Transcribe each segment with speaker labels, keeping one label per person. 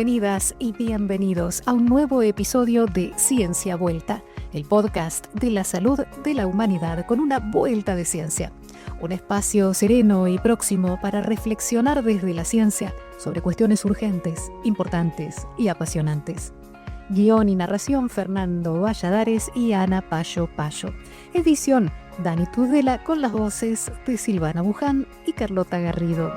Speaker 1: Bienvenidas y bienvenidos a un nuevo episodio de Ciencia Vuelta, el podcast de la salud de la humanidad con una vuelta de ciencia. Un espacio sereno y próximo para reflexionar desde la ciencia sobre cuestiones urgentes, importantes y apasionantes. Guión y narración Fernando Valladares y Ana Payo Payo. Edición Dani Tudela con las voces de Silvana Buján y Carlota Garrido.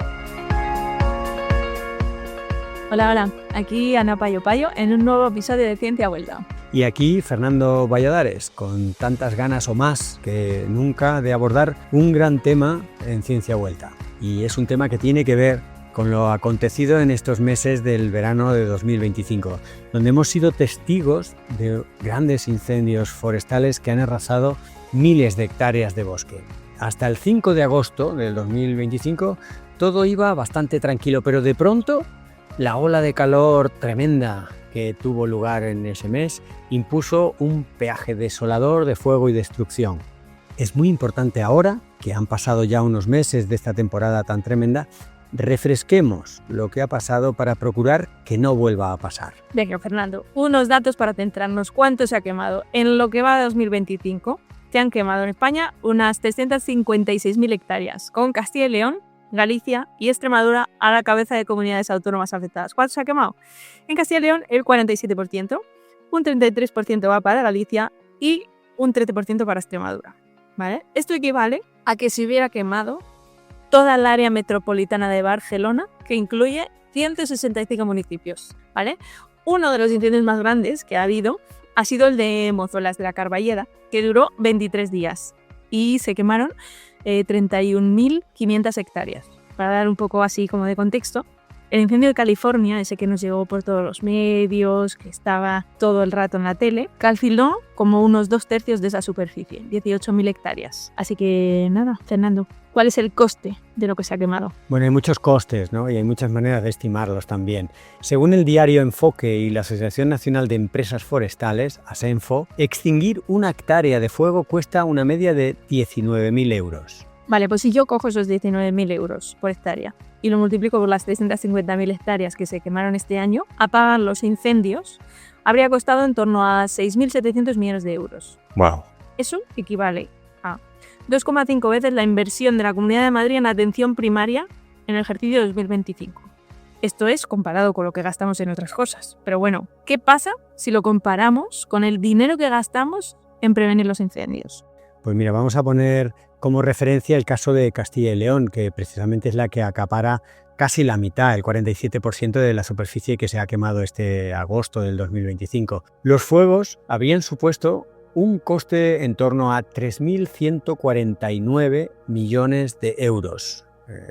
Speaker 2: Hola, aquí Ana Payo Payo en un nuevo episodio de Ciencia Vuelta.
Speaker 3: Y aquí Fernando Valladares, con tantas ganas o más que nunca de abordar un gran tema en Ciencia Vuelta. Y es un tema que tiene que ver con lo acontecido en estos meses del verano de 2025, donde hemos sido testigos de grandes incendios forestales que han arrasado miles de hectáreas de bosque. Hasta el 5 de agosto del 2025 todo iba bastante tranquilo, pero de pronto la ola de calor tremenda que tuvo lugar en ese mes impuso un peaje desolador de fuego y destrucción. Es muy importante ahora, que han pasado ya unos meses de esta temporada tan tremenda, refresquemos lo que ha pasado para procurar que no vuelva a pasar.
Speaker 2: Venga, Fernando, unos datos para centrarnos. ¿Cuánto se ha quemado? En lo que va de 2025, se han quemado en España unas 356.000 hectáreas, con Castilla y León, Galicia y Extremadura a la cabeza de comunidades autónomas afectadas. ¿Cuánto se ha quemado? En Castilla y León el 47%, un 33% va para Galicia y un 13% para Extremadura. ¿Vale? Esto equivale a que se hubiera quemado toda el área metropolitana de Barcelona, que incluye 165 municipios. ¿Vale? Uno de los incendios más grandes que ha habido ha sido el de Mozolas de la Carballeda, que duró 23 días y se quemaron 31.500 hectáreas. Para dar un poco así como de contexto, el incendio de California, ese que nos llegó por todos los medios, que estaba todo el rato en la tele, calcinó como unos 2/3 de esa superficie, 18.000 hectáreas. Así que nada, Fernando, ¿cuál es el coste de lo que se ha quemado?
Speaker 3: Bueno, hay muchos costes, ¿no? Y hay muchas maneras de estimarlos también. Según el diario Enfoque y la Asociación Nacional de Empresas Forestales, ASENFO, extinguir una hectárea de fuego cuesta una media de 19.000 euros.
Speaker 2: Vale, pues si yo cojo esos 19.000 euros por hectárea y lo multiplico por las 350.000 hectáreas que se quemaron este año, apagar los incendios habría costado en torno a 6.700 millones de euros.
Speaker 3: ¡Wow!
Speaker 2: Eso equivale a 2,5 veces la inversión de la Comunidad de Madrid en atención primaria en el ejercicio 2025. Esto es comparado con lo que gastamos en otras cosas. Pero bueno, ¿qué pasa si lo comparamos con el dinero que gastamos en prevenir los incendios?
Speaker 3: Pues mira, vamos a poner como referencia el caso de Castilla y León, que precisamente es la que acapara casi la mitad, el 47% de la superficie que se ha quemado este agosto del 2025. Los fuegos habrían supuesto un coste en torno a 3.149 millones de euros.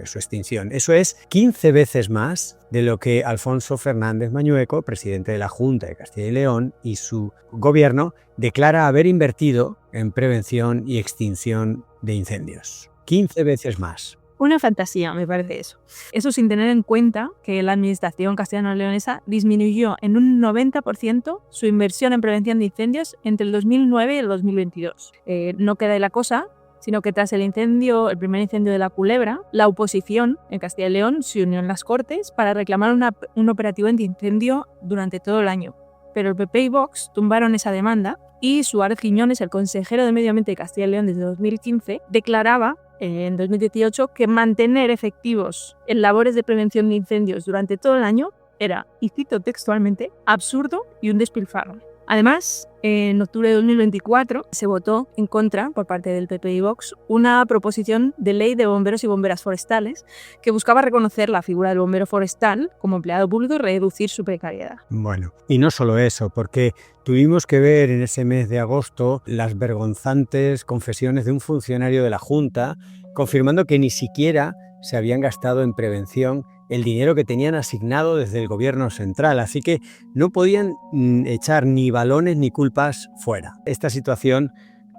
Speaker 3: Su extinción. Eso es 15 veces más de lo que Alfonso Fernández Mañueco, presidente de la Junta de Castilla y León, y su gobierno declara haber invertido en prevención y extinción de incendios. 15 veces más.
Speaker 2: Una fantasía, me parece eso. Eso sin tener en cuenta que la administración castellano-leonesa disminuyó en un 90% su inversión en prevención de incendios entre el 2009 y el 2022. No queda ahí la cosa, sino que tras el primer incendio de la Culebra, la oposición en Castilla y León se unió en las Cortes para reclamar un operativo antiincendio durante todo el año. Pero el PP y Vox tumbaron esa demanda y Suárez Quiñones, el consejero de Medio Ambiente de Castilla y León desde 2015, declaraba en 2018 que mantener efectivos en labores de prevención de incendios durante todo el año era, y cito textualmente, absurdo y un despilfarro. Además, en octubre de 2024 se votó en contra, por parte del PP y Vox, una proposición de ley de bomberos y bomberas forestales que buscaba reconocer la figura del bombero forestal como empleado público y reducir su precariedad.
Speaker 3: Bueno, y no solo eso, porque tuvimos que ver en ese mes de agosto las vergonzantes confesiones de un funcionario de la Junta confirmando que ni siquiera se habían gastado en prevención el dinero que tenían asignado desde el gobierno central, así que no podían echar ni balones ni culpas fuera. Esta situación,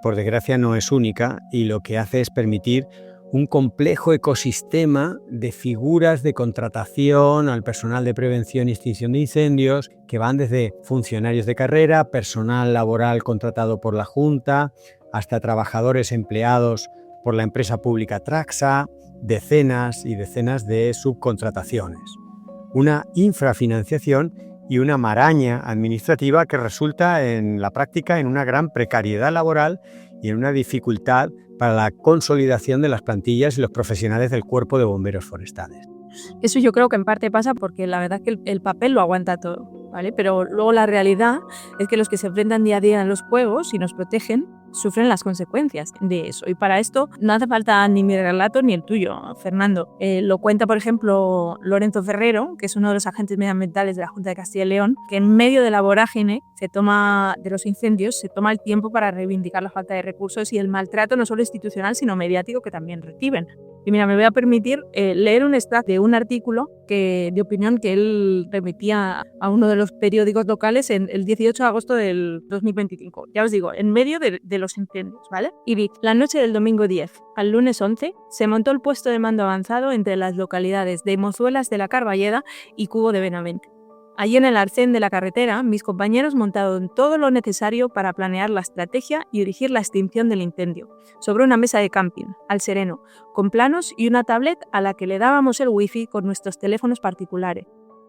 Speaker 3: por desgracia, no es única y lo que hace es permitir un complejo ecosistema de figuras de contratación al personal de prevención y extinción de incendios que van desde funcionarios de carrera, personal laboral contratado por la Junta, hasta trabajadores empleados por la empresa pública Traxa, decenas y decenas de subcontrataciones. una infrafinanciación y una maraña administrativa que resulta en la práctica en una gran precariedad laboral y en una dificultad para la consolidación de las plantillas y los profesionales del cuerpo de bomberos forestales.
Speaker 2: Eso yo creo que en parte pasa porque la verdad es que el papel lo aguanta todo, ¿vale? Pero luego la realidad es que los que se enfrentan día a día en los fuegos y nos protegen sufren las consecuencias de eso. Y para esto no hace falta ni mi relato ni el tuyo, Fernando. Lo cuenta, por ejemplo, Lorenzo Ferrero, que es uno de los agentes medioambientales de la Junta de Castilla y León, que en medio de la vorágine de los incendios se toma el tiempo para reivindicar la falta de recursos y el maltrato no solo institucional, sino mediático que también reciben. Y mira, me voy a permitir leer un extracto de un artículo de opinión que él remitía a uno de los periódicos locales el 18 de agosto del 2025. Ya os digo, en medio de los incendios, ¿vale? Y vi, la noche del domingo 10 al lunes 11 se montó el puesto de mando avanzado entre las localidades de Mozuelas de la Carballeda y Cubo de Benavente. Allí en el arcén de la carretera, mis compañeros montaron todo lo necesario para planear la estrategia y dirigir la extinción del incendio, sobre una mesa de camping, al sereno, con planos y una tablet a la que le dábamos el wifi con nuestros teléfonos particulares,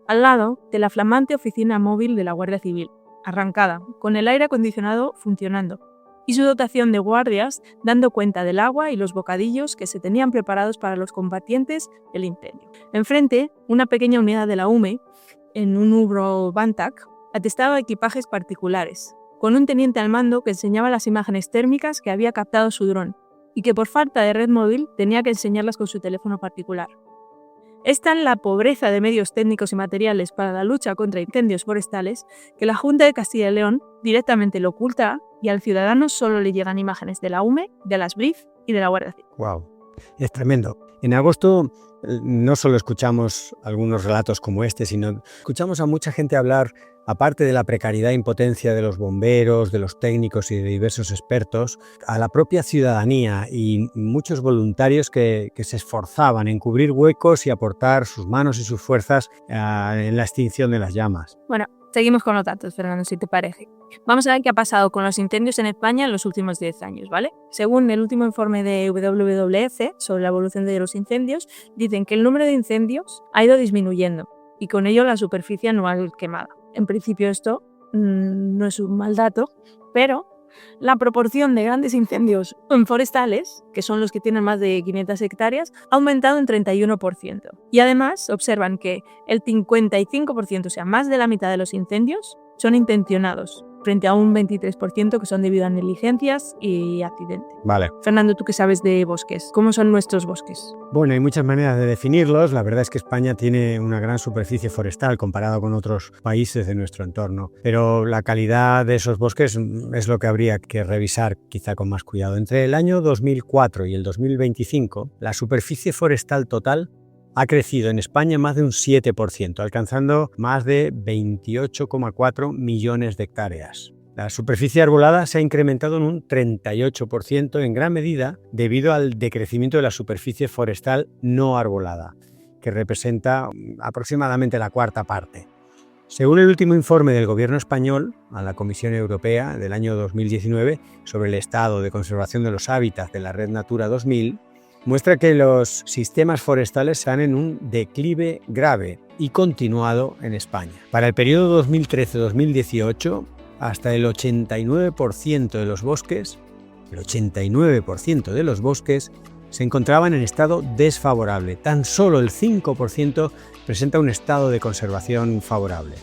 Speaker 2: al lado de la flamante oficina móvil de la Guardia Civil, arrancada, con el aire acondicionado funcionando, y su dotación de guardias dando cuenta del agua y los bocadillos que se tenían preparados para los combatientes del incendio. Enfrente, una pequeña unidad de la UME, en un Ubro Bantac, atestaba equipajes particulares, con un teniente al mando que enseñaba las imágenes térmicas que había captado su dron y que por falta de red móvil tenía que enseñarlas con su teléfono particular. Es tan la pobreza de medios técnicos y materiales para la lucha contra incendios forestales que la Junta de Castilla y León directamente lo oculta y al ciudadano solo le llegan imágenes de la UME, de las BRIF y de la Guardia Civil.
Speaker 3: ¡Wow! Es tremendo. En agosto no solo escuchamos algunos relatos como este, sino escuchamos a mucha gente hablar, aparte de la precariedad e impotencia de los bomberos, de los técnicos y de diversos expertos, a la propia ciudadanía y muchos voluntarios que se esforzaban en cubrir huecos y aportar sus manos y sus fuerzas en la extinción de las llamas.
Speaker 2: Bueno, seguimos con los datos, Fernando, si te parece. Vamos a ver qué ha pasado con los incendios en España en los últimos 10 años, ¿vale? Según el último informe de WWF sobre la evolución de los incendios, dicen que el número de incendios ha ido disminuyendo y con ello la superficie anual quemada. En principio esto no es un mal dato, pero la proporción de grandes incendios forestales, que son los que tienen más de 500 hectáreas, ha aumentado en 31%. Y además observan que el 55%, o sea, más de la mitad de los incendios, son intencionados, frente a un 23% que son debido a negligencias y accidentes.
Speaker 3: Vale.
Speaker 2: Fernando, ¿tú qué sabes de bosques? ¿Cómo son nuestros bosques?
Speaker 3: Bueno, hay muchas maneras de definirlos. La verdad es que España tiene una gran superficie forestal comparado con otros países de nuestro entorno, pero la calidad de esos bosques es lo que habría que revisar quizá con más cuidado. Entre el año 2004 y el 2025, la superficie forestal total ha crecido en España más de un 7%, alcanzando más de 28,4 millones de hectáreas. La superficie arbolada se ha incrementado en un 38%, en gran medida debido al decrecimiento de la superficie forestal no arbolada, que representa aproximadamente la cuarta parte. Según el último informe del Gobierno español a la Comisión Europea del año 2019 sobre el estado de conservación de los hábitats de la Red Natura 2000, muestra que los sistemas forestales están en un declive grave y continuado en España. Para el periodo 2013-2018, hasta el 89% de los bosques, se encontraban en estado desfavorable. Tan solo el 5% presenta un estado de conservación favorable.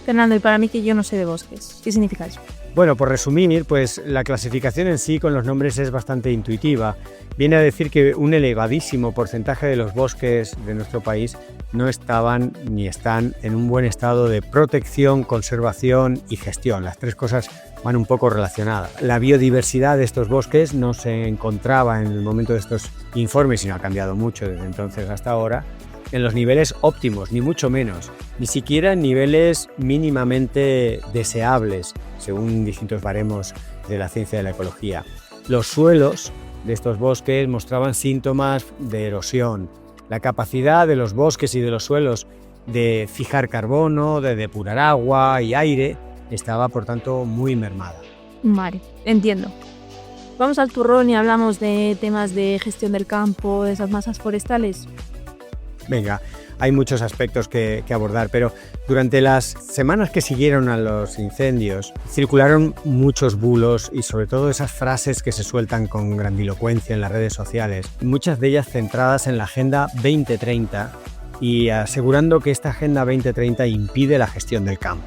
Speaker 2: Fernando, y para mí que yo no sé de bosques, ¿qué significa eso?
Speaker 3: Bueno, por resumir, pues la clasificación en sí con los nombres es bastante intuitiva. Viene a decir que un elevadísimo porcentaje de los bosques de nuestro país no estaban ni están en un buen estado de protección, conservación y gestión. Las tres cosas van un poco relacionadas. La biodiversidad de estos bosques no se encontraba en el momento de estos informes, sino ha cambiado mucho desde entonces hasta ahora, en los niveles óptimos, ni mucho menos, ni siquiera en niveles mínimamente deseables, según distintos baremos de la ciencia de la ecología. Los suelos de estos bosques mostraban síntomas de erosión. La capacidad de los bosques y de los suelos de fijar carbono, de depurar agua y aire, estaba por tanto muy mermada.
Speaker 2: Vale, entiendo. Vamos al turrón y hablamos de temas de gestión del campo, de esas masas forestales.
Speaker 3: Venga, hay muchos aspectos que abordar, pero durante las semanas que siguieron a los incendios circularon muchos bulos y sobre todo esas frases que se sueltan con grandilocuencia en las redes sociales, muchas de ellas centradas en la Agenda 2030 y asegurando que esta Agenda 2030 impide la gestión del campo.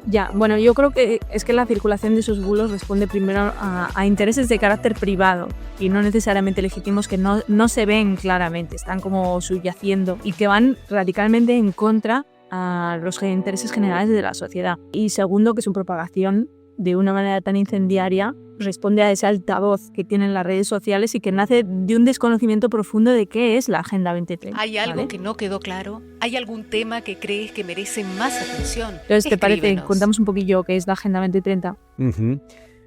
Speaker 2: Ya, bueno, yo creo que es que la circulación de esos bulos responde primero a intereses de carácter privado y no necesariamente legítimos que no se ven claramente, están como subyaciendo y que van radicalmente en contra a los intereses generales de la sociedad. Y segundo, que su propagación de una manera tan incendiaria responde a ese altavoz que tienen las redes sociales y que nace de un desconocimiento profundo de qué es la Agenda 2030.
Speaker 1: ¿Hay algo que no quedó claro? ¿Hay algún tema que crees que merece más atención?
Speaker 2: Entonces, ¿te parece? Contamos un poquillo qué es la Agenda 2030.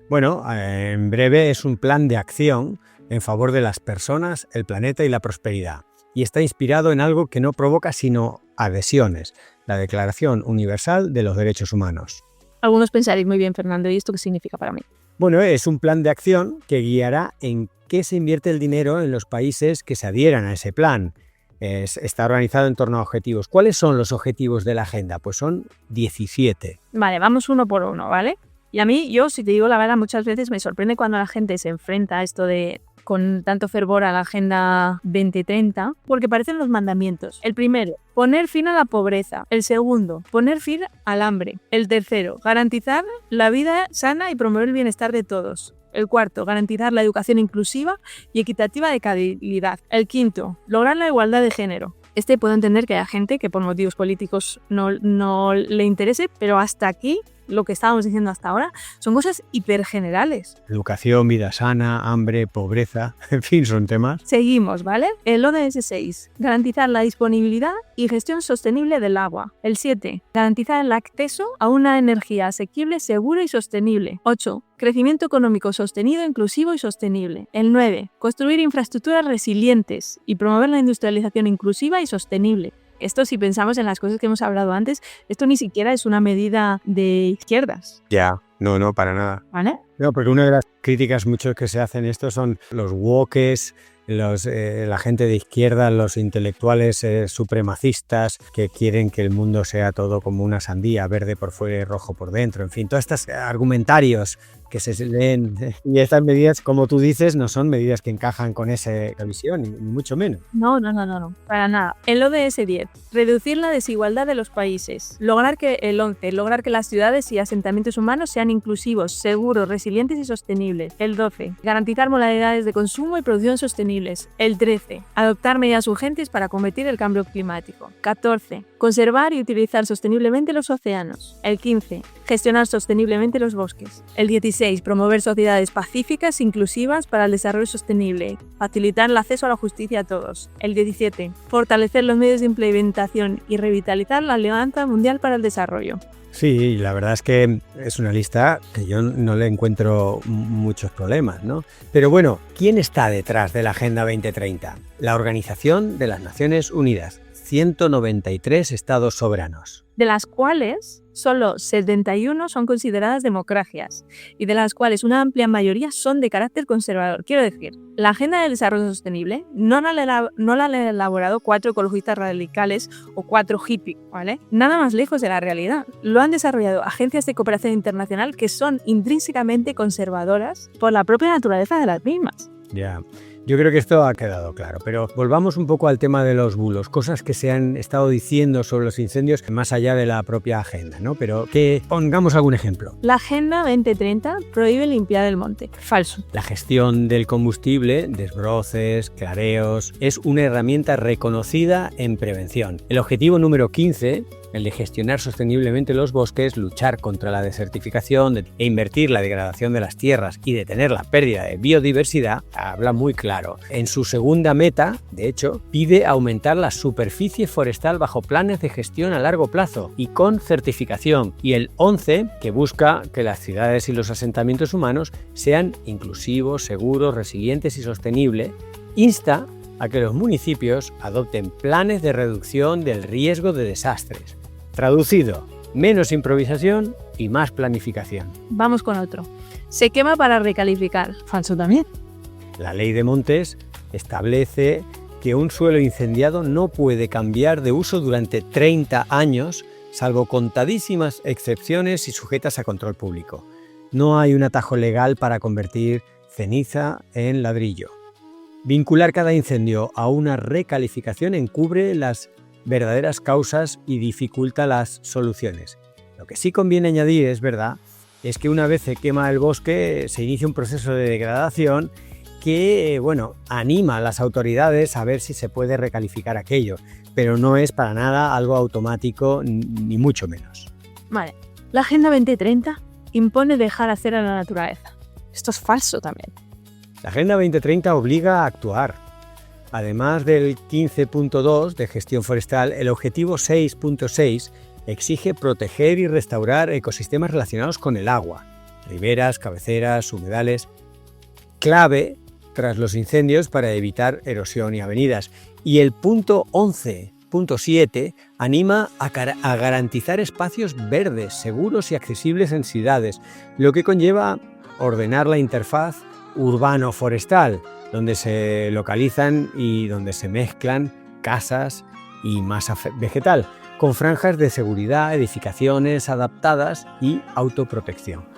Speaker 3: Bueno, en breve es un plan de acción en favor de las personas, el planeta y la prosperidad. Y está inspirado en algo que no provoca sino adhesiones, la Declaración Universal de los Derechos Humanos.
Speaker 2: Algunos pensaréis, muy bien, Fernando, ¿y esto qué significa para mí?
Speaker 3: Bueno, es un plan de acción que guiará en qué se invierte el dinero en los países que se adhieran a ese plan. Está organizado en torno a objetivos. ¿Cuáles son los objetivos de la agenda? Pues son 17.
Speaker 2: Vale, vamos uno por uno, ¿vale? Y a mí, si te digo la verdad, muchas veces me sorprende cuando la gente se enfrenta a esto con tanto fervor a la Agenda 2030, porque parecen los mandamientos. El primero, poner fin a la pobreza. El segundo, poner fin al hambre. El tercero, garantizar la vida sana y promover el bienestar de todos. El cuarto, garantizar la educación inclusiva y equitativa de calidad. El quinto, lograr la igualdad de género. Puedo entender que haya gente que por motivos políticos no le interese, pero hasta aquí, lo que estábamos diciendo hasta ahora, son cosas hipergenerales.
Speaker 3: Educación, vida sana, hambre, pobreza, en fin, son temas.
Speaker 2: Seguimos, ¿vale? El ODS 6, garantizar la disponibilidad y gestión sostenible del agua. El 7, garantizar el acceso a una energía asequible, segura y sostenible. 8, crecimiento económico sostenido, inclusivo y sostenible. El 9, construir infraestructuras resilientes y promover la industrialización inclusiva y sostenible. Esto, si pensamos en las cosas que hemos hablado antes, esto ni siquiera es una medida de izquierdas.
Speaker 3: Ya, no, para nada.
Speaker 2: ¿Vale?
Speaker 3: No, porque una de las críticas muchos que se hacen esto son los wokes, la gente de izquierda, los intelectuales supremacistas que quieren que el mundo sea todo como una sandía, verde por fuera y rojo por dentro. En fin, todos estos argumentarios que se leen. Y estas medidas, como tú dices, no son medidas que encajan con esa visión, ni mucho menos.
Speaker 2: No, para nada. El ODS 10, reducir la desigualdad de los países. El 11, lograr que las ciudades y asentamientos humanos sean inclusivos, seguros, resilientes y sostenibles. El 12, garantizar modalidades de consumo y producción sostenibles. El 13, adoptar medidas urgentes para combatir el cambio climático. 14, conservar y utilizar sosteniblemente los océanos. El 15, gestionar sosteniblemente los bosques. El 16, promover sociedades pacíficas e inclusivas para el desarrollo sostenible. Facilitar el acceso a la justicia a todos. El 17, fortalecer los medios de implementación y revitalizar la Alianza Mundial para el Desarrollo.
Speaker 3: Sí, la verdad es que es una lista que yo no le encuentro muchos problemas, ¿no? Pero bueno, ¿quién está detrás de la Agenda 2030? La Organización de las Naciones Unidas. 193 estados soberanos.
Speaker 2: De las cuales solo 71 son consideradas democracias y de las cuales una amplia mayoría son de carácter conservador. Quiero decir, la Agenda del Desarrollo Sostenible no la han elaborado 4 ecologistas radicales o 4 hippies, ¿vale? Nada más lejos de la realidad. Lo han desarrollado agencias de cooperación internacional que son intrínsecamente conservadoras por la propia naturaleza de las mismas.
Speaker 3: Ya. Yo creo que esto ha quedado claro, pero volvamos un poco al tema de los bulos, cosas que se han estado diciendo sobre los incendios más allá de la propia agenda, ¿no? Pero que pongamos algún ejemplo.
Speaker 2: La Agenda 2030 prohíbe limpiar el monte. Falso.
Speaker 3: La gestión del combustible, desbroces, clareos, es una herramienta reconocida en prevención. El objetivo número 15, el de gestionar sosteniblemente los bosques, luchar contra la desertificación e invertir la degradación de las tierras y detener la pérdida de biodiversidad, habla muy claro. En su segunda meta, de hecho, pide aumentar la superficie forestal bajo planes de gestión a largo plazo y con certificación. Y el 11, que busca que las ciudades y los asentamientos humanos sean inclusivos, seguros, resilientes y sostenibles, insta a que los municipios adopten planes de reducción del riesgo de desastres. Traducido, menos improvisación y más planificación.
Speaker 2: Vamos con otro. Se quema para recalificar. Falso también.
Speaker 3: La ley de montes establece que un suelo incendiado no puede cambiar de uso durante 30 años, salvo contadísimas excepciones y sujetas a control público. No hay un atajo legal para convertir ceniza en ladrillo. Vincular cada incendio a una recalificación encubre las verdaderas causas y dificulta las soluciones. Lo que sí conviene añadir, es verdad, es que una vez se quema el bosque se inicia un proceso de degradación que, anima a las autoridades a ver si se puede recalificar aquello, pero no es para nada algo automático, ni mucho menos.
Speaker 2: Vale, la Agenda 2030 impone dejar hacer a la naturaleza. Esto es falso también.
Speaker 3: La Agenda 2030 obliga a actuar. Además del 15.2 de gestión forestal, el objetivo 6.6 exige proteger y restaurar ecosistemas relacionados con el agua, riberas, cabeceras, humedales, clave tras los incendios para evitar erosión y avenidas. Y el punto 11.7 anima a garantizar espacios verdes, seguros y accesibles en ciudades, lo que conlleva ordenar la interfaz urbano-forestal, donde se localizan y donde se mezclan casas y masa vegetal, con franjas de seguridad, edificaciones adaptadas y autoprotección.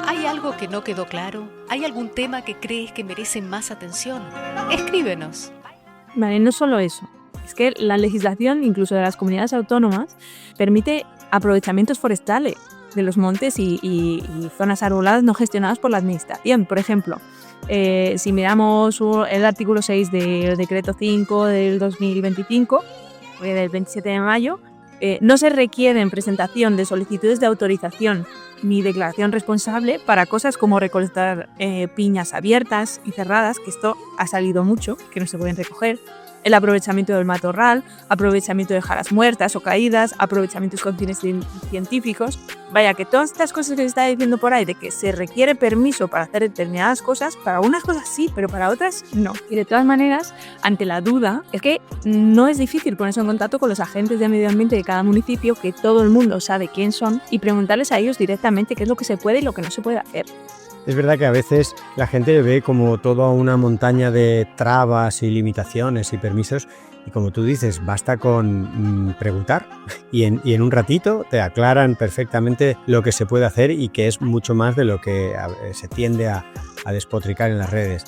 Speaker 1: ¿Hay algo que no quedó claro? ¿Hay algún tema que crees que merece más atención? Escríbenos.
Speaker 2: Vale, no solo eso. Es que la legislación, incluso de las comunidades autónomas, permite aprovechamientos forestales de los montes y zonas arboladas no gestionadas por la administración. Por ejemplo, si miramos el artículo 6 del decreto 5 del 2025, del 27 de mayo, no se requiere presentación de solicitudes de autorización ni declaración responsable para cosas como recolectar piñas abiertas y cerradas, que esto ha salido mucho, que no se pueden recoger, el aprovechamiento del matorral, aprovechamiento de jaras muertas o caídas, aprovechamientos con fines científicos. Vaya, que todas estas cosas que se está diciendo por ahí de que se requiere permiso para hacer determinadas cosas, para unas cosas sí, pero para otras no. Y de todas maneras, ante la duda, es que no es difícil ponerse en contacto con los agentes de medio ambiente de cada municipio, que todo el mundo sabe quién son, y preguntarles a ellos directamente qué es lo que se puede y lo que no se puede hacer.
Speaker 3: Es verdad que a veces la gente ve como toda una montaña de trabas y limitaciones y permisos, y como tú dices, basta con preguntar y en un ratito te aclaran perfectamente lo que se puede hacer, y que es mucho más de lo que se tiende a despotricar en las redes.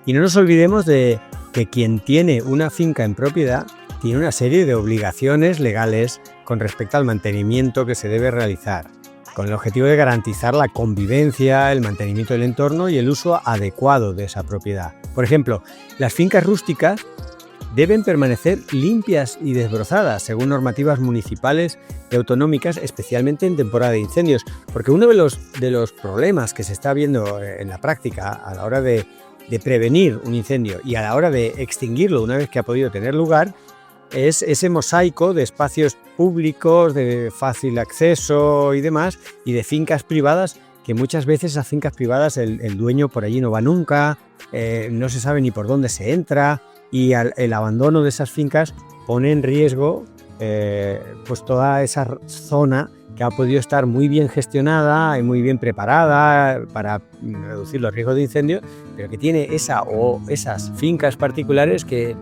Speaker 3: Y no nos olvidemos de que quien tiene una finca en propiedad tiene una serie de obligaciones legales con respecto al mantenimiento que se debe realizar, con el objetivo de garantizar la convivencia, el mantenimiento del entorno y el uso adecuado de esa propiedad. Por ejemplo, las fincas rústicas deben permanecer limpias y desbrozadas según normativas municipales y autonómicas, especialmente en temporada de incendios, porque uno de los problemas que se está viendo en la práctica a la hora de prevenir un incendio y a la hora de extinguirlo una vez que ha podido tener lugar es ese mosaico de espacios públicos, de fácil acceso y demás, y de fincas privadas, que muchas veces esas fincas privadas el dueño por allí no va nunca, no se sabe ni por dónde se entra, y el abandono de esas fincas pone en riesgo pues toda esa zona que ha podido estar muy bien gestionada y muy bien preparada para reducir los riesgos de incendio, pero que tiene esa o esas fincas particulares que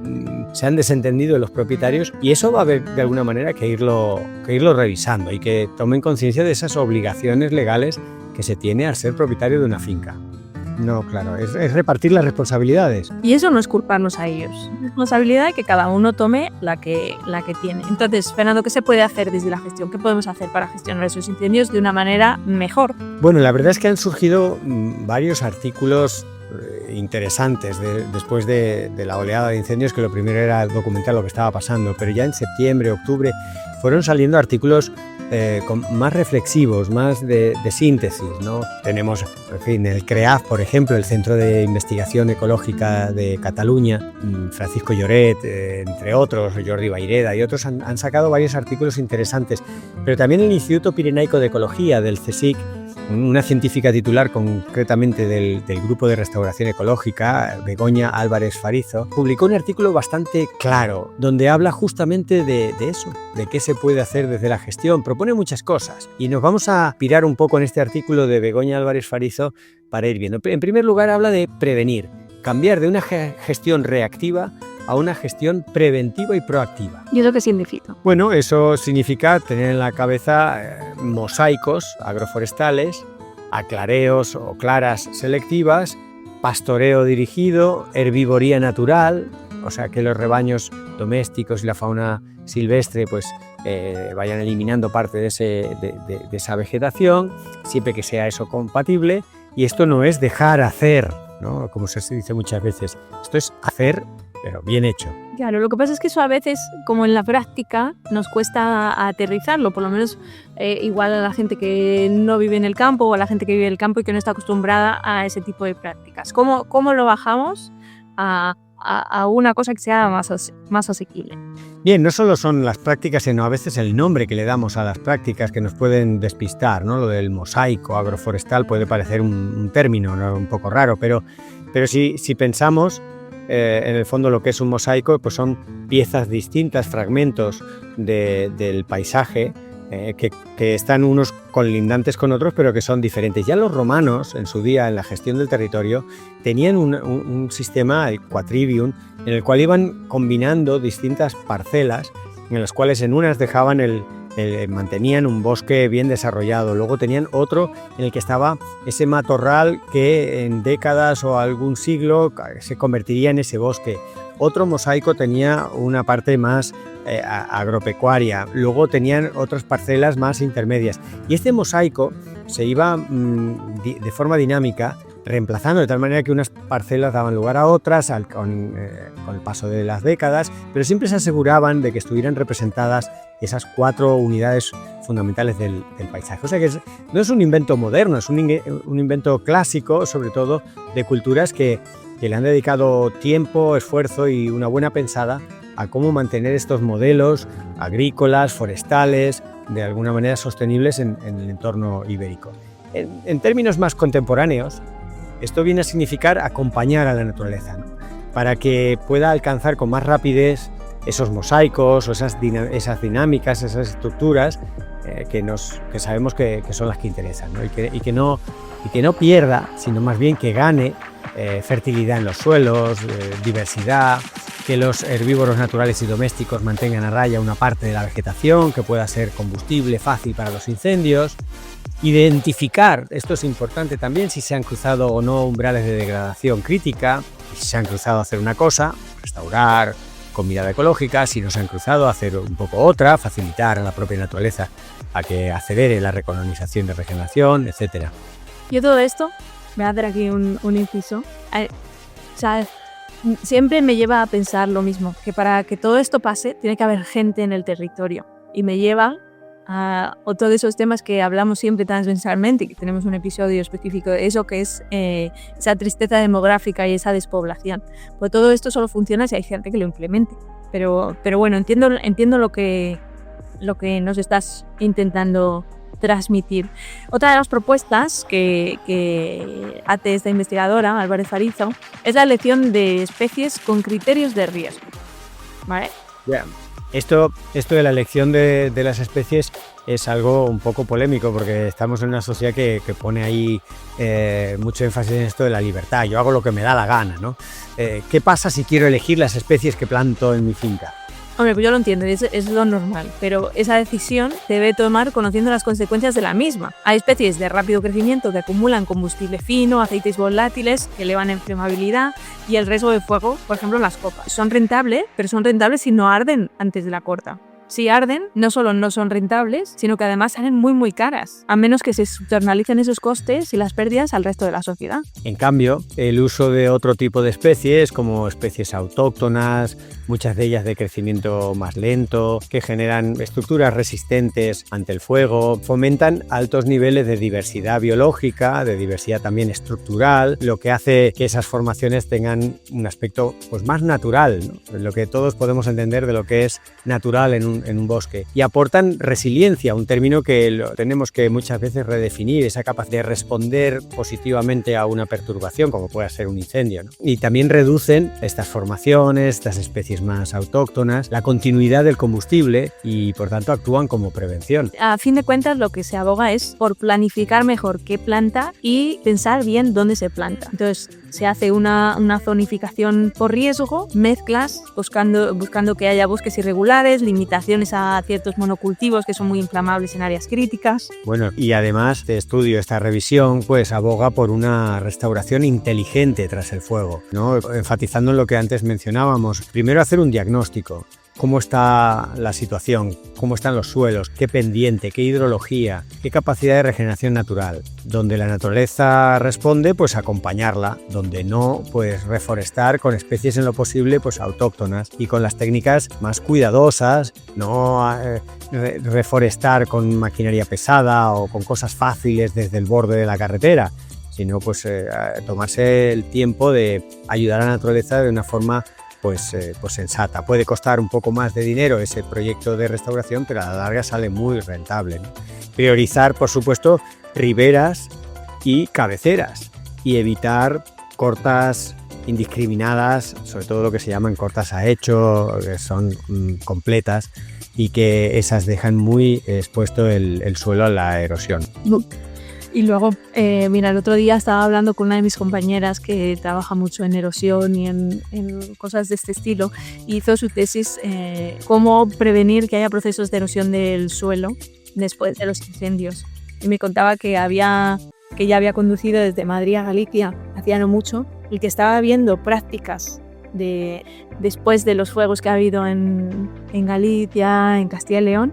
Speaker 3: se han desentendido de los propietarios, y eso va a haber de alguna manera que irlo revisando, y que tomen conciencia de esas obligaciones legales que se tiene al ser propietario de una finca. No, claro, es repartir las responsabilidades.
Speaker 2: Y eso no es culparnos a ellos. Es responsabilidad de que cada uno tome la que tiene. Entonces, Fernando, ¿qué se puede hacer desde la gestión? ¿Qué podemos hacer para gestionar esos incendios de una manera mejor?
Speaker 3: Bueno, la verdad es que han surgido varios artículos interesantes después de la oleada de incendios, que lo primero era documentar lo que estaba pasando, pero ya en septiembre, octubre, fueron saliendo artículos más reflexivos, más de síntesis, ¿no? Tenemos, en fin, el CREAF, por ejemplo, el Centro de Investigación Ecológica de Cataluña, Francisco Lloret, entre otros, Jordi Baireda y otros han sacado varios artículos interesantes, pero también el Instituto Pirenaico de Ecología del CSIC, una científica titular concretamente del Grupo de Restauración Ecológica, Begoña Álvarez Farizo, publicó un artículo bastante claro donde habla justamente de eso, de qué se puede hacer desde la gestión. Propone muchas cosas y nos vamos a pirar un poco en este artículo de Begoña Álvarez Farizo para ir viendo. En primer lugar, habla de prevenir, cambiar de una gestión reactiva a una gestión preventiva y proactiva.
Speaker 2: ¿Y eso qué significa?
Speaker 3: Bueno, eso significa tener en la cabeza mosaicos agroforestales, aclareos o claras selectivas, pastoreo dirigido, herbivoría natural, o sea que los rebaños domésticos y la fauna silvestre pues vayan eliminando parte de esa vegetación, siempre que sea eso compatible. Y esto no es dejar hacer, ¿no? Como se dice muchas veces, esto es hacer, pero bien hecho.
Speaker 2: Claro, lo que pasa es que eso a veces, como en la práctica, nos cuesta aterrizarlo, por lo menos igual a la gente que no vive en el campo o a la gente que vive en el campo y que no está acostumbrada a ese tipo de prácticas. ¿Cómo lo bajamos a una cosa que sea más asequible?
Speaker 3: Bien, no solo son las prácticas, sino a veces el nombre que le damos a las prácticas que nos pueden despistar, ¿no? Lo del mosaico agroforestal puede parecer un término, ¿no? Un poco raro, pero si pensamos en el fondo lo que es un mosaico, pues son piezas distintas, fragmentos del paisaje que están unos colindantes con otros, pero que son diferentes. Ya los romanos, en su día, en la gestión del territorio, tenían un sistema, el quatrivium, en el cual iban combinando distintas parcelas, en las cuales en unas dejaban mantenían un bosque bien desarrollado, luego tenían otro en el que estaba ese matorral que en décadas o algún siglo se convertiría en ese bosque. Otro mosaico tenía una parte más agropecuaria, luego tenían otras parcelas más intermedias. Y este mosaico se iba de forma dinámica reemplazando, de tal manera que unas parcelas daban lugar a otras con el paso de las décadas, pero siempre se aseguraban de que estuvieran representadas esas 4 unidades fundamentales del paisaje. O sea que no es un invento moderno, es un invento clásico, sobre todo de culturas que le han dedicado tiempo, esfuerzo y una buena pensada a cómo mantener estos modelos agrícolas, forestales, de alguna manera sostenibles en el entorno ibérico. En términos más contemporáneos, esto viene a significar acompañar a la naturaleza, ¿no? Para que pueda alcanzar con más rapidez esos mosaicos o esas dinámicas, esas estructuras que sabemos que son las que interesan, ¿no? Y que no pierda, sino más bien que gane fertilidad en los suelos, diversidad, que los herbívoros naturales y domésticos mantengan a raya una parte de la vegetación, que pueda ser combustible fácil para los incendios. Identificar, esto es importante también, si se han cruzado o no umbrales de degradación crítica, si se han cruzado a hacer una cosa, restaurar con mirada ecológica, si no se han cruzado a hacer un poco otra, facilitar a la propia naturaleza a que acelere la recolonización de regeneración, etc.
Speaker 2: Yo todo esto, voy a hacer aquí un inciso, o sea, siempre me lleva a pensar lo mismo, que para que todo esto pase tiene que haber gente en el territorio, y me lleva a otro de esos temas que hablamos siempre transversalmente, que tenemos un episodio específico de eso, que es esa tristeza demográfica y esa despoblación. Pues todo esto solo funciona si hay gente que lo implemente. Pero bueno, entiendo lo que nos estás intentando transmitir. Otra de las propuestas que hace esta investigadora, Álvarez Farizo, es la elección de especies con criterios de riesgo. ¿Vale?
Speaker 3: Yeah. Esto de la elección de las especies es algo un poco polémico, porque estamos en una sociedad que pone ahí mucho énfasis en esto de la libertad. Yo hago lo que me da la gana, ¿no? ¿Qué pasa si quiero elegir las especies que planto en mi finca?
Speaker 2: Hombre, pues yo lo entiendo, es lo normal, pero esa decisión se debe tomar conociendo las consecuencias de la misma. Hay especies de rápido crecimiento que acumulan combustible fino, aceites volátiles que elevan la inflamabilidad y el riesgo de fuego, por ejemplo, las copas. Son rentables, pero son rentables si no arden antes de la corta. Si arden, no solo no son rentables, sino que además salen muy muy caras, a menos que se externalicen esos costes y las pérdidas al resto de la sociedad.
Speaker 3: En cambio, el uso de otro tipo de especies, como especies autóctonas, muchas de ellas de crecimiento más lento, que generan estructuras resistentes ante el fuego, fomentan altos niveles de diversidad biológica, de diversidad también estructural, lo que hace que esas formaciones tengan un aspecto pues más natural, ¿no? Lo que todos podemos entender de lo que es natural en un bosque y aportan resiliencia, un término que lo tenemos que muchas veces redefinir, esa capacidad de responder positivamente a una perturbación como pueda ser un incendio, ¿no? Y también reducen estas formaciones, estas especies más autóctonas, la continuidad del combustible y por tanto actúan como prevención.
Speaker 2: A fin de cuentas lo que se aboga es por planificar mejor qué planta y pensar bien dónde se planta. Entonces se hace una zonificación por riesgo, mezclas, buscando que haya bosques irregulares, limitaciones a ciertos monocultivos que son muy inflamables en áreas críticas.
Speaker 3: Bueno, y además este estudio, esta revisión, pues aboga por una restauración inteligente tras el fuego, ¿no? Enfatizando en lo que antes mencionábamos. Primero hacer un diagnóstico. ¿Cómo está la situación? ¿Cómo están los suelos? ¿Qué pendiente? ¿Qué hidrología? ¿Qué capacidad de regeneración natural? Donde la naturaleza responde, pues acompañarla. Donde no, pues reforestar con especies en lo posible pues autóctonas y con las técnicas más cuidadosas, no reforestar con maquinaria pesada o con cosas fáciles desde el borde de la carretera, sino pues tomarse el tiempo de ayudar a la naturaleza de una forma pues sensata. Puede costar un poco más de dinero ese proyecto de restauración, pero a la larga sale muy rentable, ¿no? Priorizar, por supuesto, riberas y cabeceras y evitar cortas indiscriminadas, sobre todo lo que se llaman cortas a hecho, que son completas y que esas dejan muy expuesto el suelo a la erosión.
Speaker 2: Y luego, mira, el otro día estaba hablando con una de mis compañeras que trabaja mucho en erosión y en cosas de este estilo, y hizo su tesis cómo prevenir que haya procesos de erosión del suelo después de los incendios. Y me contaba que ya había conducido desde Madrid a Galicia hacía no mucho, y que estaba viendo prácticas después de los fuegos que ha habido en Galicia, en Castilla y León,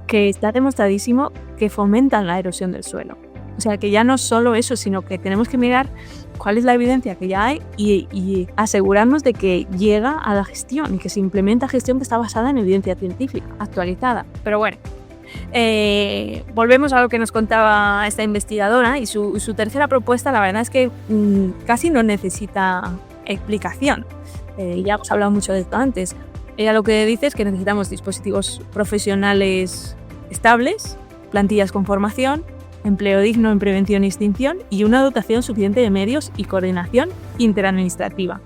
Speaker 2: que está demostradísimo que fomentan la erosión del suelo. O sea, que ya no solo eso, sino que tenemos que mirar cuál es la evidencia que ya hay y asegurarnos de que llega a la gestión y que se implementa gestión que está basada en evidencia científica actualizada. Pero bueno, volvemos a lo que nos contaba esta investigadora, y su tercera propuesta, la verdad es que casi no necesita explicación. Ya hemos hablado mucho de esto antes. Ella lo que dice es que necesitamos dispositivos profesionales estables, plantillas con formación, empleo digno en prevención y extinción y una dotación suficiente de medios y coordinación interadministrativa.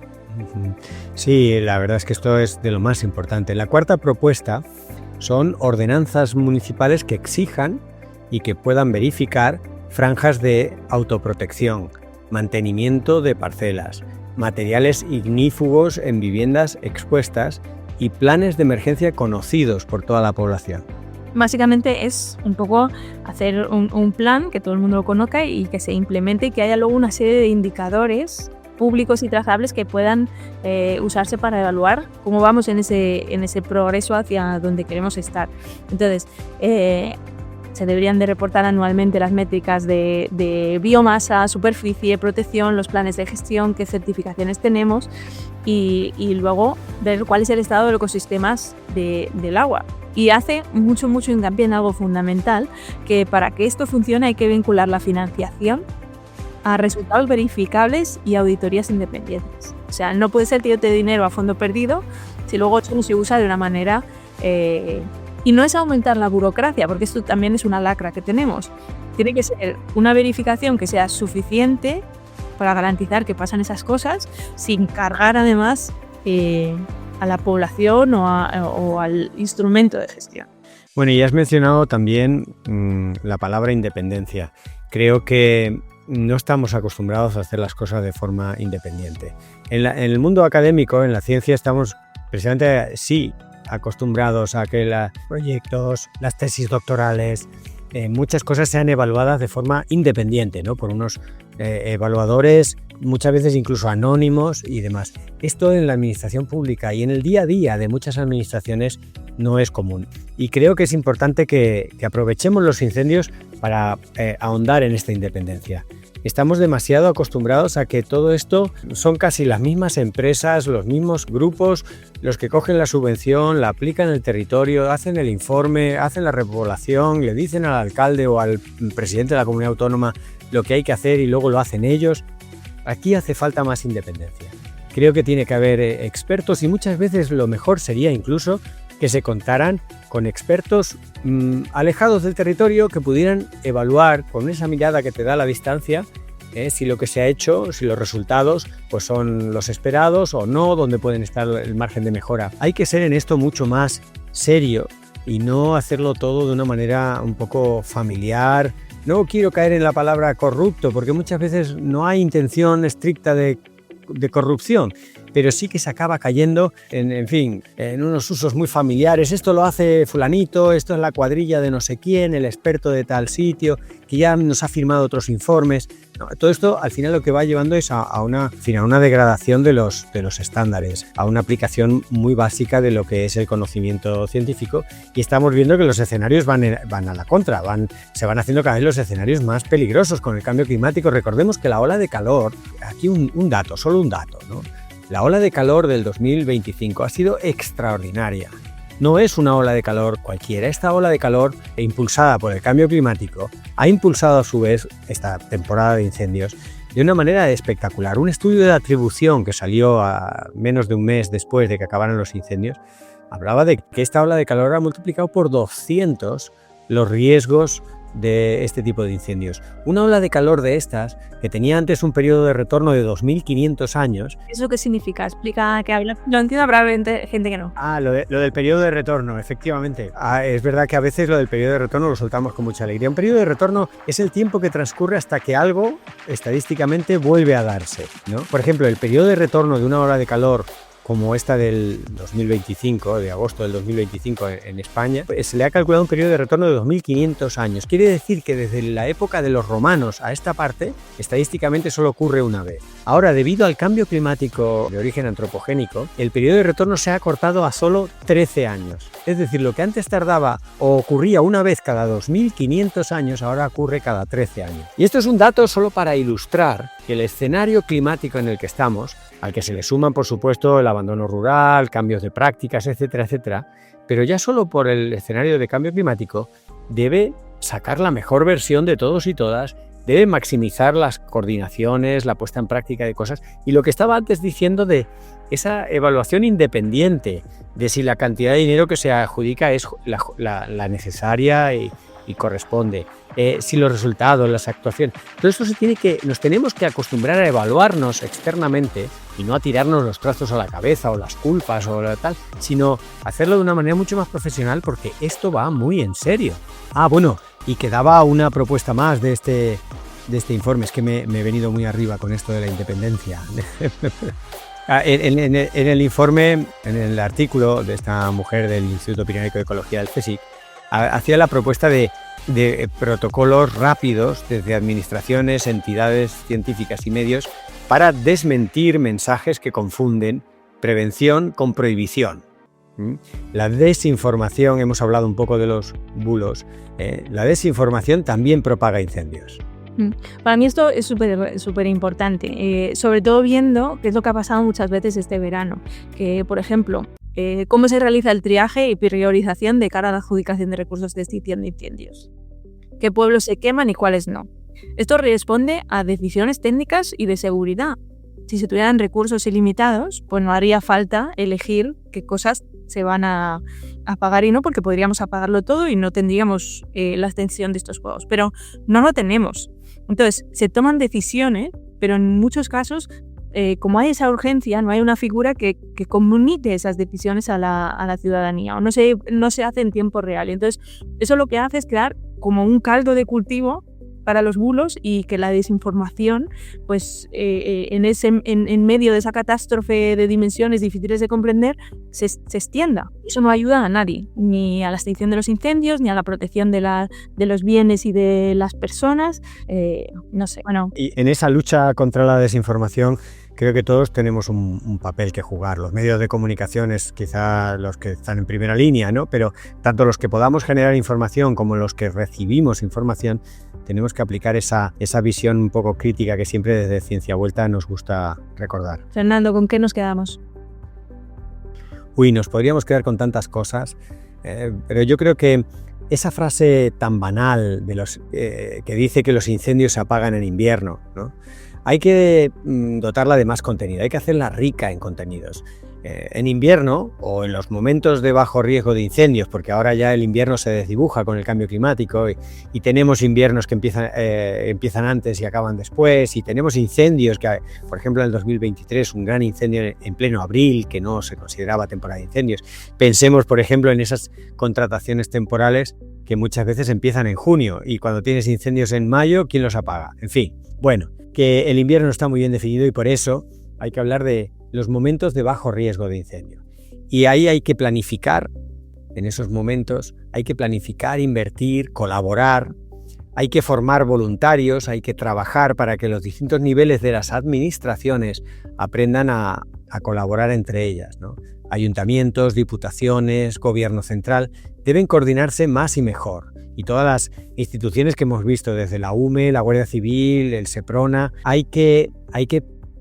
Speaker 3: Sí, la verdad es que esto es de lo más importante. La cuarta propuesta son ordenanzas municipales que exijan y que puedan verificar franjas de autoprotección, mantenimiento de parcelas, materiales ignífugos en viviendas expuestas y planes de emergencia conocidos por toda la población.
Speaker 2: Básicamente es un poco hacer un plan que todo el mundo lo conozca y que se implemente y que haya luego una serie de indicadores públicos y trazables que puedan usarse para evaluar cómo vamos en ese progreso hacia donde queremos estar. Entonces, se deberían de reportar anualmente las métricas de biomasa, superficie, protección, los planes de gestión, qué certificaciones tenemos y luego ver cuál es el estado de los ecosistemas del agua. Y hace mucho hincapié en algo fundamental, que para que esto funcione hay que vincular la financiación a resultados verificables y auditorías independientes. O sea, no puede ser que yo te dé dinero a fondo perdido si luego esto no se usa de una manera... Y no es aumentar la burocracia, porque esto también es una lacra que tenemos. Tiene que ser una verificación que sea suficiente para garantizar que pasan esas cosas, sin cargar además a la población o al instrumento de gestión.
Speaker 3: Bueno, y has mencionado también la palabra independencia. Creo que no estamos acostumbrados a hacer las cosas de forma independiente. En el mundo académico, en la ciencia, estamos precisamente sí acostumbrados a que los proyectos, las tesis doctorales, muchas cosas sean evaluadas de forma independiente, ¿no? Por unos evaluadores, muchas veces incluso anónimos y demás. Esto en la administración pública y en el día a día de muchas administraciones no es común. Y creo que es importante que aprovechemos los incendios para ahondar en esta independencia. Estamos demasiado acostumbrados a que todo esto son casi las mismas empresas, los mismos grupos, los que cogen la subvención, la aplican en el territorio, hacen el informe, hacen la repoblación, le dicen al alcalde o al presidente de la comunidad autónoma lo que hay que hacer y luego lo hacen ellos. Aquí hace falta más independencia. Creo que tiene que haber expertos y muchas veces lo mejor sería incluso que se contaran con expertos alejados del territorio que pudieran evaluar con esa mirada que te da la distancia si lo que se ha hecho, si los resultados pues son los esperados o no, dónde pueden estar el margen de mejora. Hay que ser en esto mucho más serio y no hacerlo todo de una manera un poco familiar. No quiero caer en la palabra corrupto, porque muchas veces no hay intención estricta de corrupción, pero sí que se acaba cayendo en unos usos muy familiares. Esto lo hace fulanito, esto es la cuadrilla de no sé quién, el experto de tal sitio, que ya nos ha firmado otros informes. No, todo esto al final lo que va llevando es a una degradación de los estándares, a una aplicación muy básica de lo que es el conocimiento científico, y estamos viendo que los escenarios van a la contra, se van haciendo cada vez los escenarios más peligrosos con el cambio climático. Recordemos que la ola de calor, aquí solo un dato, ¿no? La ola de calor del 2025 ha sido extraordinaria. No es una ola de calor cualquiera. Esta ola de calor, impulsada por el cambio climático, ha impulsado a su vez esta temporada de incendios de una manera espectacular. Un estudio de atribución que salió a menos de un mes después de que acabaran los incendios hablaba de que esta ola de calor ha multiplicado por 200 los riesgos de este tipo de incendios. Una ola de calor de estas, que tenía antes un periodo de retorno de 2.500 años.
Speaker 2: ¿Eso qué significa? Explica qué habla. Lo entiendo, habrá gente que no.
Speaker 3: Lo del periodo de retorno, efectivamente. Es verdad que a veces lo del periodo de retorno lo soltamos con mucha alegría. Un periodo de retorno es el tiempo que transcurre hasta que algo estadísticamente vuelve a darse, ¿no? Por ejemplo, el periodo de retorno de una ola de calor como esta del 2025, de agosto del 2025 en España, pues se le ha calculado un periodo de retorno de 2.500 años. Quiere decir que desde la época de los romanos a esta parte, estadísticamente solo ocurre una vez. Ahora, debido al cambio climático de origen antropogénico, el periodo de retorno se ha acortado a solo 13 años. Es decir, lo que antes tardaba o ocurría una vez cada 2.500 años, ahora ocurre cada 13 años. Y esto es un dato solo para ilustrar que el escenario climático en el que estamos, al que se le suman, por supuesto, el abandono rural, cambios de prácticas, etcétera, etcétera, pero ya solo por el escenario de cambio climático debe sacar la mejor versión de todos y todas, debe maximizar las coordinaciones, la puesta en práctica de cosas, y lo que estaba antes diciendo de esa evaluación independiente de si la cantidad de dinero que se adjudica es la necesaria y corresponde, si los resultados, las actuaciones, todo esto nos tenemos que acostumbrar a evaluarnos externamente y no a tirarnos los trastos a la cabeza o las culpas o tal, sino hacerlo de una manera mucho más profesional, porque esto va muy en serio. Y quedaba una propuesta más de este informe, es que me he venido muy arriba con esto de la independencia. En el informe, en el artículo de esta mujer del Instituto Pirenaico de Ecología del CSIC, hacía la propuesta de protocolos rápidos desde administraciones, entidades científicas y medios para desmentir mensajes que confunden prevención con prohibición. La desinformación, hemos hablado un poco de los bulos, la desinformación también propaga incendios.
Speaker 2: Para mí esto es súper importante, sobre todo viendo qué es lo que ha pasado muchas veces este verano, que por ejemplo, cómo se realiza el triaje y priorización de cara a la adjudicación de recursos de extinción de incendios, qué pueblos se queman y cuáles no. Esto responde a decisiones técnicas y de seguridad. Si se tuvieran recursos ilimitados, pues no haría falta elegir qué cosas se van a apagar y no, porque podríamos apagarlo todo y no tendríamos la extensión de estos fuegos, pero no lo tenemos. Entonces, se toman decisiones, pero en muchos casos, como hay esa urgencia, no hay una figura que comunique esas decisiones a la ciudadanía, o no se hace en tiempo real. Entonces, eso lo que hace es crear como un caldo de cultivo para los bulos y que la desinformación, pues en medio de esa catástrofe de dimensiones difíciles de comprender, se extienda. Eso no ayuda a nadie, ni a la extinción de los incendios, ni a la protección de los bienes y de las personas. No sé, bueno.
Speaker 3: Y en esa lucha contra la desinformación, creo que todos tenemos un papel que jugar. Los medios de comunicación es quizá los que están en primera línea, ¿no? Pero tanto los que podamos generar información como los que recibimos información, tenemos que aplicar esa visión un poco crítica que siempre desde Ciencia Vuelta nos gusta recordar.
Speaker 2: Fernando, ¿con qué nos quedamos?
Speaker 3: Nos podríamos quedar con tantas cosas, pero yo creo que esa frase tan banal que dice que los incendios se apagan en invierno, ¿no? Hay que dotarla de más contenido, hay que hacerla rica en contenidos. en invierno o en los momentos de bajo riesgo de incendios, porque ahora ya el invierno se desdibuja con el cambio climático y tenemos inviernos que empiezan antes y acaban después, y tenemos incendios que, por ejemplo, en el 2023 un gran incendio en pleno abril que no se consideraba temporada de incendios. Pensemos, por ejemplo, en esas contrataciones temporales que muchas veces empiezan en junio, y cuando tienes incendios en mayo, ¿quién los apaga? En fin, bueno, que el invierno está muy bien definido y por eso hay que hablar de los momentos de bajo riesgo de incendio. Y ahí hay que planificar, en esos momentos hay que planificar, invertir, colaborar, hay que formar voluntarios, hay que trabajar para que los distintos niveles de las administraciones aprendan a colaborar entre ellas, ¿no? Ayuntamientos, diputaciones, gobierno central deben coordinarse más y mejor. Y todas las instituciones que hemos visto, desde la UME, la Guardia Civil, el SEPRONA, hay que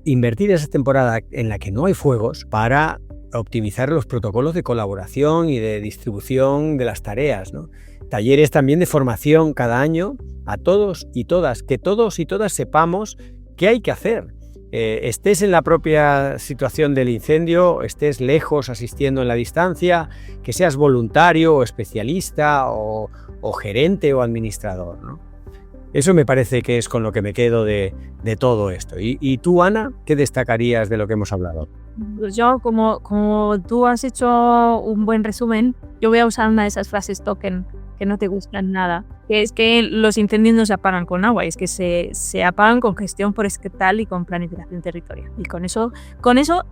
Speaker 3: invertir esa temporada en la que no hay fuegos para optimizar los protocolos de colaboración y de distribución de las tareas, ¿no? Talleres también de formación cada año a todos y todas, que todos y todas sepamos qué hay que hacer. Estés en la propia situación del incendio, estés lejos asistiendo en la distancia, que seas voluntario o especialista o gerente o administrador, ¿no? Eso me parece que es con lo que me quedo de todo esto. ¿Y tú, Ana, qué destacarías de lo que hemos hablado?
Speaker 2: Pues yo, como tú has hecho un buen resumen, yo voy a usar una de esas frases token que no te gustan nada, que es que los incendios no se apagan con agua, es que se apagan con gestión forestal y con planificación territorial. Y con eso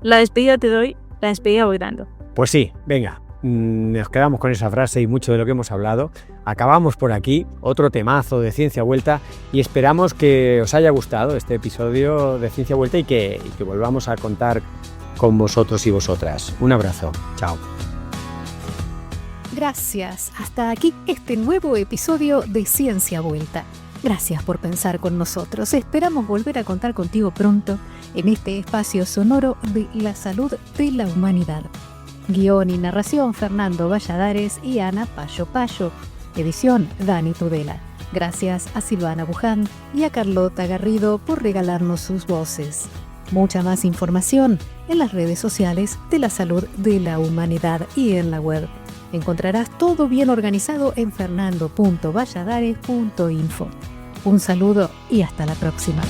Speaker 2: la despedida voy dando.
Speaker 3: Pues sí, venga. Nos quedamos con esa frase y mucho de lo que hemos hablado. Acabamos por aquí, otro temazo de Ciencia Vuelta, y esperamos que os haya gustado este episodio de Ciencia Vuelta y que volvamos a contar con vosotros y vosotras. Un abrazo. Chao.
Speaker 1: Gracias. Hasta aquí este nuevo episodio de Ciencia Vuelta. Gracias por pensar con nosotros. Esperamos volver a contar contigo pronto en este espacio sonoro de la salud de la humanidad. Guión y narración Fernando Valladares y Ana Payo Payo. Edición Dani Tudela. Gracias a Silvana Buján y a Carlota Garrido por regalarnos sus voces. Mucha más información en las redes sociales de la salud de la humanidad y en la web. Encontrarás todo bien organizado en fernando.valladares.info. Un saludo y hasta la próxima.